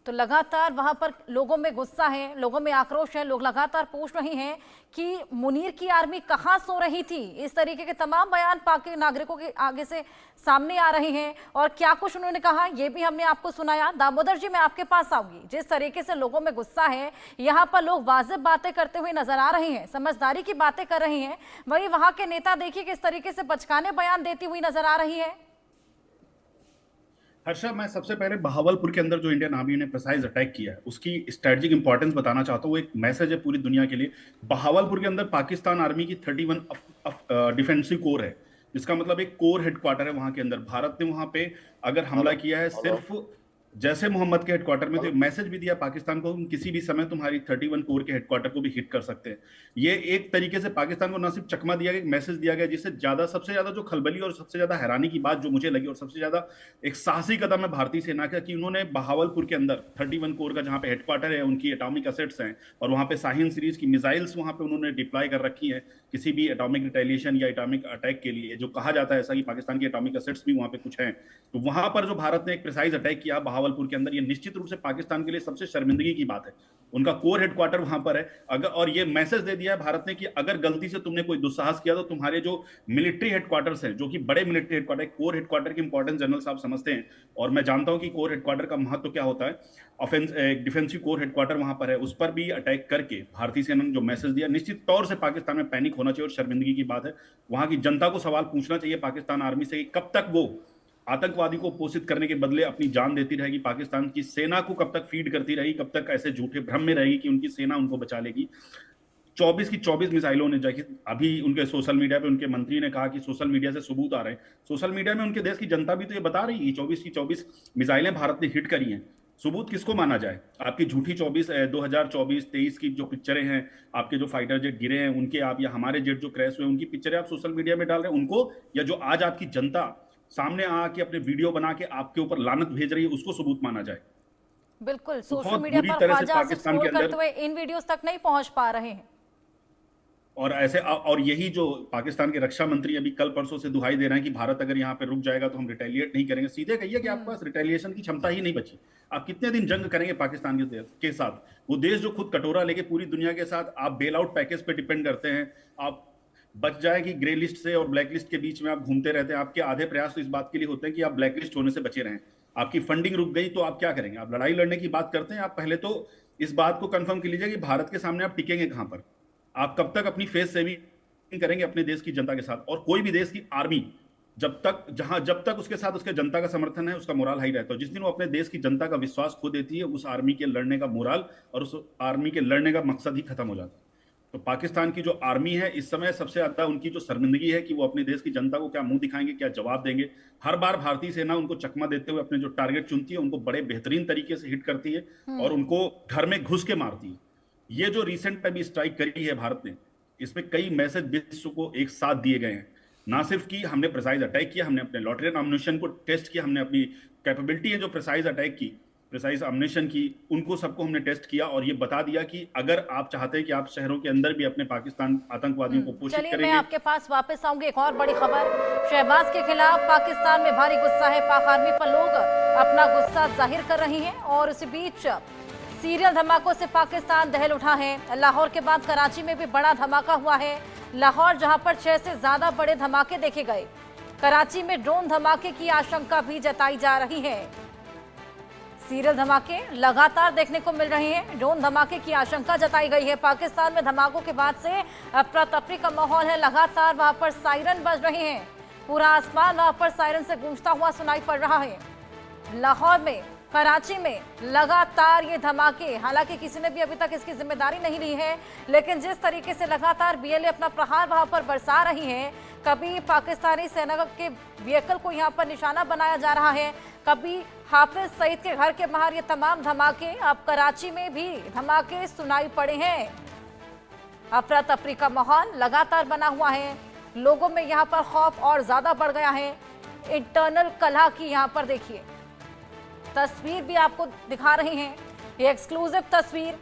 तो लगातार वहां पर लोगों में गुस्सा है, लोगों में आक्रोश है। लोग लगातार पूछ रहे हैं कि मुनीर की आर्मी कहां सो रही थी। इस तरीके के तमाम बयान पाक नागरिकों के आगे से सामने आ रहे हैं और क्या कुछ उन्होंने कहा ये भी हमने आपको सुनाया। दामोदर जी, मैं आपके पास आऊंगी। जिस तरीके से लोगों में गुस्सा है, यहाँ पर लोग वाजिब बातें करते हुए नजर आ रहे हैं, समझदारी की बातें कर रहे हैं, वही वहां के नेता देखिए किस तरीके से बचकाने बयान देती हुई नजर आ रही है। हर्षा, मैं सबसे पहले बहावलपुर के अंदर जो इंडियन आर्मी ने प्रिसाइज अटैक किया है उसकी स्ट्रेटेजिक इंपॉर्टेंस बताना चाहता हूँ। वो एक मैसेज है पूरी दुनिया के लिए। बहावलपुर के अंदर पाकिस्तान आर्मी की 31 डिफेंसिव कोर है, जिसका मतलब एक कोर हेडक्वार्टर है वहां के अंदर। भारत ने वहां पे अगर हमला किया है सिर्फ जैसे मोहम्मद के हेडक्वार्टर में, तो मैसेज भी दिया पाकिस्तान को, तुम किसी भी समय तुम्हारी 31 कोर के हेडक्वार्टर को भी हिट कर सकते हैं। ये एक तरीके से पाकिस्तान को न सिर्फ चकमा दिया गया, एक मैसेज दिया गया, जिससे ज्यादा सबसे ज्यादा जो खलबली और सबसे ज्यादा हैरानी की बात जो मुझे लगी और सबसे ज्यादा एक साहसी कदम है भारतीय सेना का कि उन्होंने बहावलपुर के अंदर 31 कोर का जहां पे हेडक्वार्टर है, उनकी एटॉमिक असेट्स हैं और वहां पे शाहीन सीरीज की मिसाइल्स वहां पे उन्होंने डिप्लॉय कर रखी है किसी भी एटॉमिक रिटेलिएशन या एटॉमिक अटैक के लिए। जो कहा जाता है ऐसा कि पाकिस्तान की एटॉमिक असेट्स भी वहां पे कुछ हैं। तो वहां पर जो भारत ने एक प्रिसाइज अटैक किया बहावलपुर के अंदर, ये निश्चित रूप से पाकिस्तान के लिए सबसे शर्मिंदगी की बात है। उनका कोर हेडक्वार्टर वहां पर है अगर, और ये मैसेज दे दिया है भारत ने कि अगर गलती से तुमने कोई दुस्साहस किया तो तुम्हारे जो मिलिट्री हेडक्वार्टर्स हैं, जो कि बड़े मिलिट्री हेडक्वार्टर, कोर हेडक्वार्टर की इंपॉर्टेंस जनरल साहब समझते हैं और मैं जानता हूं कि कोर हेडक्वार्टर का महत्व क्या होता है। डिफेंसिव कोर हेडक्वार्टर वहां पर है, उस पर भी अटैक करके भारतीय सेना ने जो मैसेज दिया, निश्चित तौर से पाकिस्तान में पैनिक होना चाहिए और शर्मिंदगी की बात है। वहां की जनता को सवाल पूछना चाहिए पाकिस्तान आर्मी से कि कब तक वो आतंकवादी को पोषित करने के बदले अपनी जान देती रहेगी, पाकिस्तान की सेना को कब तक फीड करती रहेगी, कब तक ऐसे झूठे भ्रम में रहेगी कि उनकी सेना उनको बचा लेगी। 24 की 24 मिसाइलों ने जाके अभी उनके सोशल मीडिया पे उनके मंत्री ने कहा कि सोशल मीडिया से सबूत आ रहे हैं। सोशल मीडिया में उनके देश की जनता भी तो ये बता रही है 24 की 24 मिसाइलें भारत ने हिट करी हैं। सबूत किसको माना जाए? आपकी झूठी 2024-23 की जो पिक्चरें हैं, आपके जो फाइटर जेट गिरे हैं उनके, आप या हमारे जेट जो क्रैश हुए उनकी पिक्चरें आप सोशल मीडिया में डाल रहे हैं उनको, या जो आज आपकी जनता सामने आके अपने वीडियो बना के आपके ऊपर लानत भेज रही है उसको सबूत माना जाए? बिल्कुल, सोशल बहुत मीडिया बुरी पर तरह से ख्वाजा आसिफ पाकिस्तान स्क्रॉल के करते अंदर, हुए इन वीडियोस तक नहीं पहुंच पा रहे हैं। और ऐसे और यही जो पाकिस्तान के रक्षा मंत्री अभी कल परसों से दुहाई दे रहे हैं कि भारत अगर यहाँ पे रुक जाएगा तो हम रिटेलिएट नहीं करेंगे। सीधे कहिए कि आपके पास रिटेलिएशन की क्षमता ही नहीं बची। आप कितने दिन जंग करेंगे पाकिस्तान के साथ? वो देश जो खुद कटोरा लेके पूरी दुनिया के साथ आप बेल आउट पैकेज पे डिपेंड करते हैं। आप बच जाए कि ग्रे लिस्ट से और ब्लैक लिस्ट के बीच में आप घूमते रहते हैं। आपके आधे प्रयास तो इस बात के लिए होते हैं कि आप ब्लैक लिस्ट होने से बचे रहें। आपकी फंडिंग रुक गई तो आप क्या करेंगे? आप लड़ाई लड़ने की बात करते हैं। आप पहले तो इस बात को कंफर्म कर लीजिए कि भारत के सामने आप टिकेंगे कहां पर। आप कब तक अपनी फेस सेविंग करेंगे अपने देश की जनता के साथ? और कोई भी देश की आर्मी जब तक उसके साथ उसके जनता का समर्थन है, उसका मोराल हाई रहता है। जिस दिन वो अपने देश की जनता का विश्वास खो देती है, उस आर्मी के लड़ने का मोराल और उस आर्मी के लड़ने का मकसद ही खत्म हो जाता है। तो पाकिस्तान की जो आर्मी है इस समय सबसे ज्यादा उनकी जो शर्मिंदगी है कि वो अपने देश की जनता को क्या मुंह दिखाएंगे, क्या जवाब देंगे। हर बार भारतीय सेना उनको चकमा देते हुए अपने जो टारगेट चुनती है उनको बड़े बेहतरीन तरीके से हिट करती है और उनको घर में घुस के मारती है। ये जो रिसेंट अभी स्ट्राइक करी है भारत ने, इसमें कई मैसेज विश्व को एक साथ दिए गए हैं। ना सिर्फ कि हमने प्रिसाइज अटैक किया, हमने अपने लॉटरियन अम्युनिशन को टेस्ट किया, हमने अपनी कैपेबिलिटी है जो प्रिसाइज अटैक की, प्रिसाइज अम्युनिशन की, उनको सबको हमने टेस्ट किया और ये बता दिया कि अगर आप चाहते हैं कि आप शहरों के अंदर भी अपने पाकिस्तान आतंकवादियों को पोषित चलिए, मैं करेंगे। आपके पास वापस आऊंगी। एक और बड़ी खबर, शहबाज के खिलाफ पाकिस्तान में भारी गुस्सा है। पाक आर्मी पर लोग अपना गुस्सा जाहिर कर रही हैं और इसी बीच सीरियल धमाकों से पाकिस्तान दहल उठा है। लाहौर के बाद कराची में भी बड़ा धमाका हुआ है। लाहौर जहां पर 6 से ज्यादा बड़े धमाके देखे गए, कराची में ड्रोन धमाके की आशंका भी जताई जा रही है। सीरियल धमाके लगातार देखने को मिल रहे हैं। ड्रोन धमाके की आशंका जताई गई है। पाकिस्तान में धमाकों के बाद से अफरा तफरी का माहौल है। लगातार वहां पर सायरन बज रहे हैं। पूरा आसमान वहां पर सायरन से गूंजता हुआ सुनाई पड़ रहा है। लाहौर में, कराची में लगातार ये धमाके, हालांकि किसी ने भी अभी तक इसकी जिम्मेदारी नहीं ली है, लेकिन जिस तरीके से लगातार बीएलए अपना प्रहार वहां पर बरसा रही है, कभी पाकिस्तानी सेना के व्हीकल को यहां पर निशाना बनाया जा रहा है, कभी हाफिज सईद के घर के बाहर, ये तमाम धमाके, अब कराची में भी धमाके सुनाई पड़े हैं। अफरा तफरी का माहौल लगातार बना हुआ है। लोगों में यहाँ पर खौफ और ज्यादा बढ़ गया है। इंटरनल कलह की यहाँ पर देखिए तस्वीर भी आपको दिखा रहे हैं, ये एक्सक्लूसिव तस्वीर।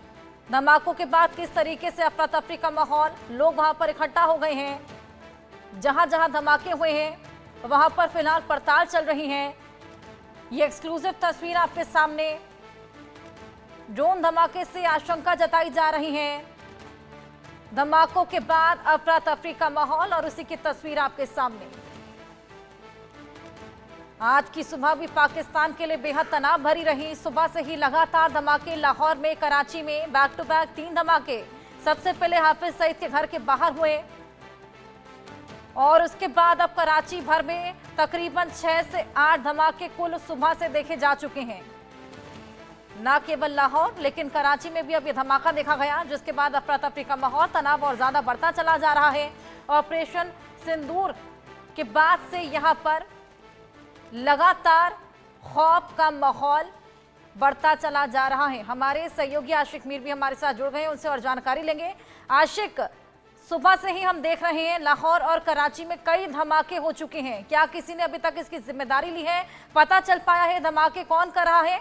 धमाकों के बाद किस तरीके से अफरा तफरी का माहौल, लोग वहां पर इकट्ठा हो गए हैं। जहां जहां धमाके हुए हैं वहां पर फिलहाल पड़ताल चल रही है। ये एक्सक्लूसिव तस्वीर आपके सामने। ड्रोन धमाके से आशंका जताई जा रही है। धमाकों के बाद अफरा तफरी का माहौल और उसी की तस्वीर आपके सामने। आज की सुबह भी पाकिस्तान के लिए बेहद तनाव भरी रही। सुबह से ही लगातार धमाके, लाहौर में, कराची में बैक टू बैक 3 धमाके। सबसे पहले हाफिज सईद के घर के बाहर हुए और उसके बाद अब कराची भर में तकरीबन 6 से 8 धमाके कुल सुबह से देखे जा चुके हैं। न केवल लाहौर लेकिन कराची में भी अब ये धमाका देखा गया, जिसके बाद अफरा तफरी का माहौल, तनाव और ज्यादा बढ़ता चला जा रहा है। ऑपरेशन सिंदूर के बाद से यहां पर लगातार खौफ का माहौल बढ़ता चला जा रहा है। हमारे सहयोगी आशिक मीर भी हमारे साथ जुड़ गए हैं, उनसे और जानकारी लेंगे। आशिक, सुबह से ही हम देख रहे हैं लाहौर और कराची में कई धमाके हो चुके हैं। क्या किसी ने अभी तक इसकी जिम्मेदारी ली है? पता चल पाया है धमाके कौन कर रहा है?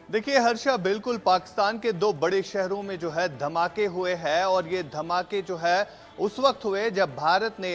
देखिए हर्षा, बिल्कुल पाकिस्तान के 2 बड़े शहरों में जो है धमाके हुए हैं और ये धमाके जो है उस वक्त हुए जब भारत ने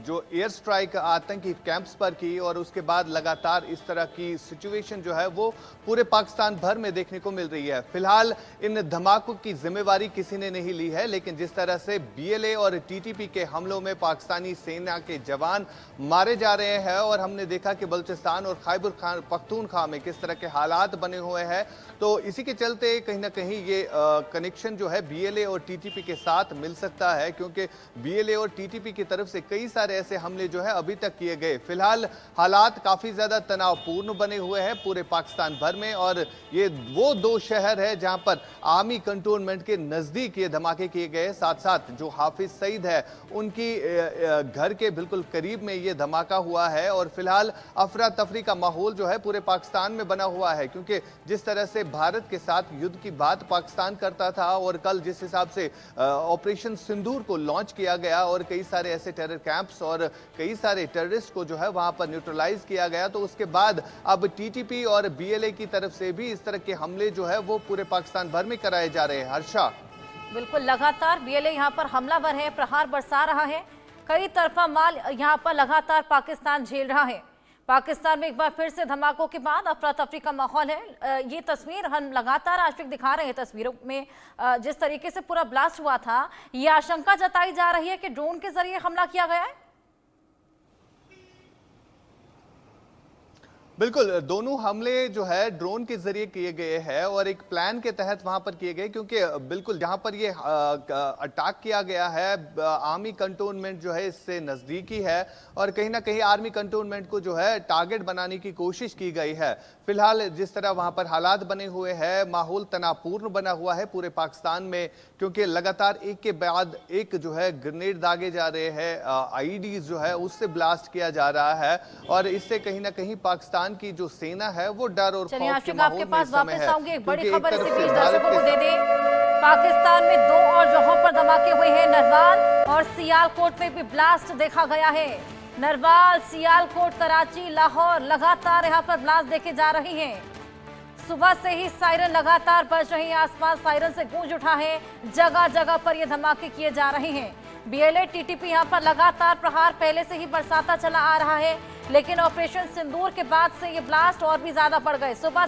जो एयर स्ट्राइक आतंकी कैंप्स पर की और उसके बाद लगातार इस तरह की सिचुएशन जो है वो पूरे पाकिस्तान भर में देखने को मिल रही है। फिलहाल इन धमाकों की जिम्मेवारी किसी ने नहीं ली है, लेकिन जिस तरह से बीएलए और टीटीपी के हमलों में पाकिस्तानी सेना के जवान मारे जा रहे हैं और हमने देखा कि बलूचिस्तान और खैबर पख्तूनख्वा में किस तरह के हालात बने हुए हैं, तो इसी के चलते कहीं ना कहीं ये कनेक्शन जो है बीएलए और टीटीपी के साथ मिल सकता है, क्योंकि बीएलए और टीटीपी की तरफ से कई सारे ऐसे हमले जो है अभी तक किए गए। फिलहाल हालात काफी ज्यादा तनावपूर्ण बने हुए हैं पूरे पाकिस्तान भर में और ये वो 2 शहर है जहां पर आर्मी कंटोनमेंट के नजदीक ये धमाके किए गए। साथ साथ जो हाफिज सईद है उनकी घर के बिल्कुल करीब में ये धमाका हुआ है और फिलहाल अफरा तफरी का माहौल जो है पूरे पाकिस्तान में बना हुआ है, क्योंकि जिस तरह से भारत के साथ युद्ध की बात पाकिस्तान करता था और कल जिस हिसाब से ऑपरेशन सिंदूर को लॉन्च किया गया और कई सारे ऐसे टेरर कैंप्स और कई सारे टेररिस्ट को जो है वहां पर न्यूट्रलाइज किया गया, तो उसके बाद अब टीटीपी और बीएलए की तरफ से भी इस तरह के हमले जो है वो पूरे पाकिस्तान भर में कराए जा रहे हैं। हर्षा, बिल्कुल, लगातार बीएलए यहां पर हमलावर है, प्रहार बरसा रहा है। कई तरफा माल यहां पर लगातार पाकिस्तान झेल रहा है। पाकिस्तान में एक बार फिर से धमाकों के बाद अफरा तफरी का माहौल है। ये तस्वीर हम लगातार आशिक दिखा रहे हैं तस्वीरों में, जिस तरीके से पूरा ब्लास्ट हुआ था, ये आशंका जताई जा रही है कि ड्रोन के जरिए हमला किया गया है। बिल्कुल, दोनों हमले जो है ड्रोन के जरिए किए गए हैं और एक प्लान के तहत वहां पर किए गए, क्योंकि बिल्कुल जहां पर ये अटैक किया गया है आर्मी कंटोनमेंट जो है इससे नजदीकी है और कहीं ना कहीं आर्मी कंटोनमेंट को जो है टारगेट बनाने की कोशिश की गई है। फिलहाल जिस तरह वहां पर हालात बने हुए हैं, माहौल तनावपूर्ण बना हुआ है पूरे पाकिस्तान में, क्योंकि लगातार एक के बाद एक जो है ग्रेनेड दागे जा रहे हैं, आईईडीज जो है उससे ब्लास्ट किया जा रहा है और इससे कहीं ना कहीं पाकिस्तान की जो सेना है वो डर और चलिए खौफ आशिक, के माहौल आपके में पास इस समय वापस है। आऊंगी। एक बड़ी क्योंकि खबर एक इसी तरफ बीच से दर्शकों को भारत दे दें। पाकिस्तान में 2 और जगहों पर धमाके हुए हैं। नरवाल और सियालकोट में भी ब्लास्ट देखा गया है। नरवाल, सियालकोट, कराची, लाहौर, लगातार यहाँ पर ब्लास्ट देखे जा रहे हैं। सुबह से ही सायरन लगातार बज रही है, आसपास सायरन से गूंज उठा है। जगह जगह पर ये धमाके किए जा रहे हैं। बीएलए टीटीपी यहाँ पर लगातार प्रहार पहले से ही बरसाता चला आ रहा है, लेकिन ऑपरेशन सिंदूर के बाद से ये ब्लास्ट और भी ज्यादा बढ़ गए। सुबह